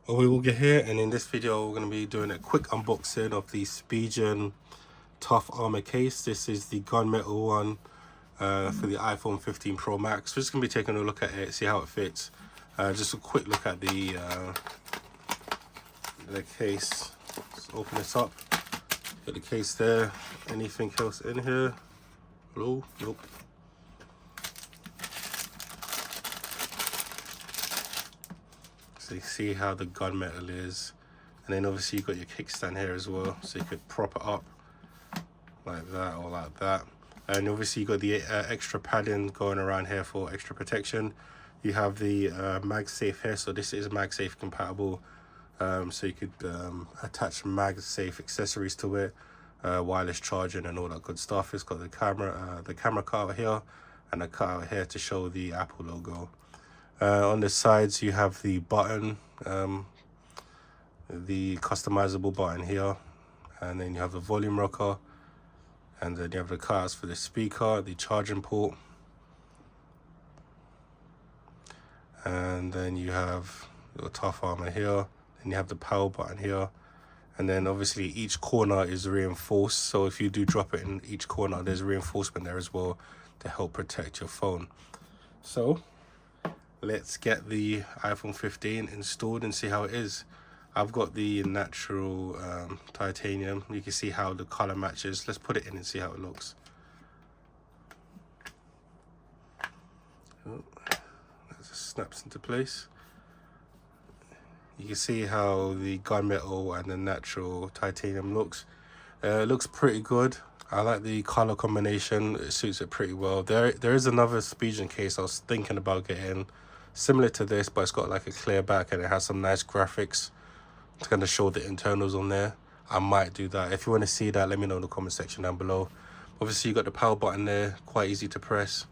OAWALKER here, and in this video we're going to be doing a quick unboxing of the Spigen tough armor case. This is the gunmetal one for the iPhone 15 Pro Max. We're just going to be taking a look at it, see how it fits. Just a quick look at the case. Let's open this up. Get the case there. Anything else in here? Hello? Nope. So you see how the gunmetal is, and then obviously you've got your kickstand here as well, so you could prop it up like that or like that. And obviously you got the extra padding going around here for extra protection. You have the MagSafe here, so this is MagSafe compatible, so you could attach MagSafe accessories to it, wireless charging and all that good stuff. It's got the camera cutout here and a cutout here to show the Apple logo. On the sides you have the button, the customizable button here, and then you have the volume rocker, and then you have the cutouts for the speaker, the charging port, and then you have your tough armor here, and you have the power button here, and then obviously each corner is reinforced, so if you do drop it in each corner there's reinforcement there as well to help protect your phone. So let's get the iPhone 15 installed and see how it is. I've got the natural titanium. You can see how the color matches. Let's put it in and see how it looks. Oh, that just snaps into place. You can see how the gunmetal and the natural titanium looks. It looks pretty good. I like the color combination. It suits it pretty well. There is another Spigen case I was thinking about getting, similar to this, but it's got like a clear back and it has some nice graphics. It's going to show the internals on there. I might do that. If you want to see that, let me know in the comment section down below. Obviously you got the power button there, quite easy to press.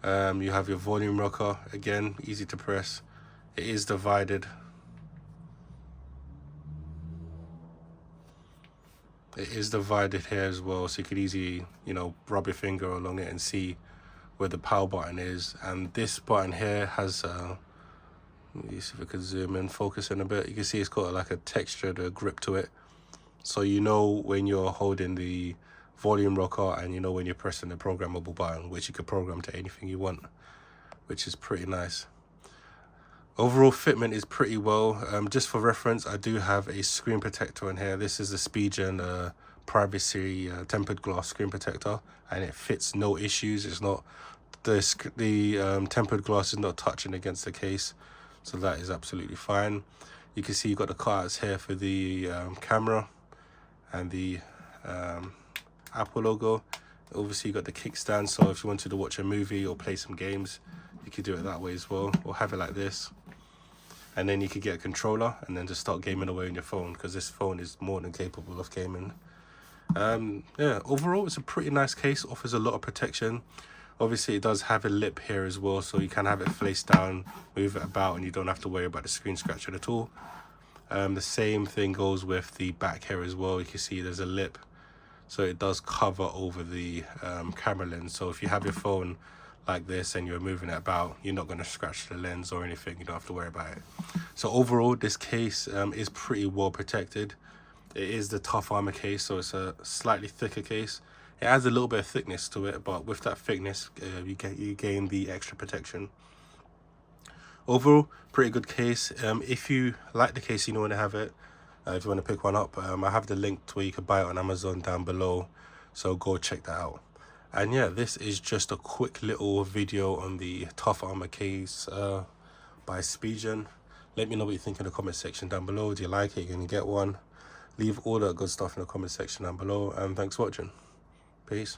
You have your volume rocker, again easy to press. It is divided. It is divided here as well, so you could easily, rub your finger along it and see where the power button is. And this button here has let me see if I could zoom in, focus in a bit. You can see it's got like a textured grip to it, so you know when you're holding the volume rocker, and you know when you're pressing the programmable button, which you could program to anything you want, which is pretty nice. Overall fitment is pretty well. Just for reference, I do have a screen protector in here. This is the Spigen privacy tempered glass screen protector, and it fits no issues. It's not the tempered glass is not touching against the case, so that is absolutely fine. You can see you've got the cutouts here for the camera and the Apple logo. Obviously you got the kickstand, so if you wanted to watch a movie or play some games, you could do it that way as well, or have it like this. And then you could get a controller and then just start gaming away on your phone, because this phone is more than capable of gaming. Yeah, overall it's a pretty nice case, offers a lot of protection. Obviously it does have a lip here as well, so you can have it face down, move it about, and you don't have to worry about the screen scratching at all. The same thing goes with the back here as well. You can see there's a lip, so it does cover over the camera lens, so if you have your phone like this and you're moving it about, you're not going to scratch the lens or anything. You don't have to worry about it. So overall this case is pretty well protected. It is the tough armor case, so it's a slightly thicker case. It adds a little bit of thickness to it, but with that thickness you gain the extra protection. Overall, pretty good case. If you like the case, you want to have it, if you want to pick one up, I have the link to where you can buy it on Amazon down below, so go check that out. And yeah, this is just a quick little video on the tough armor case by Spigen. Let me know what you think in the comment section down below. Do you like it? You're gonna get one? Leave all that good stuff in the comment section down below, and thanks for watching. Peace.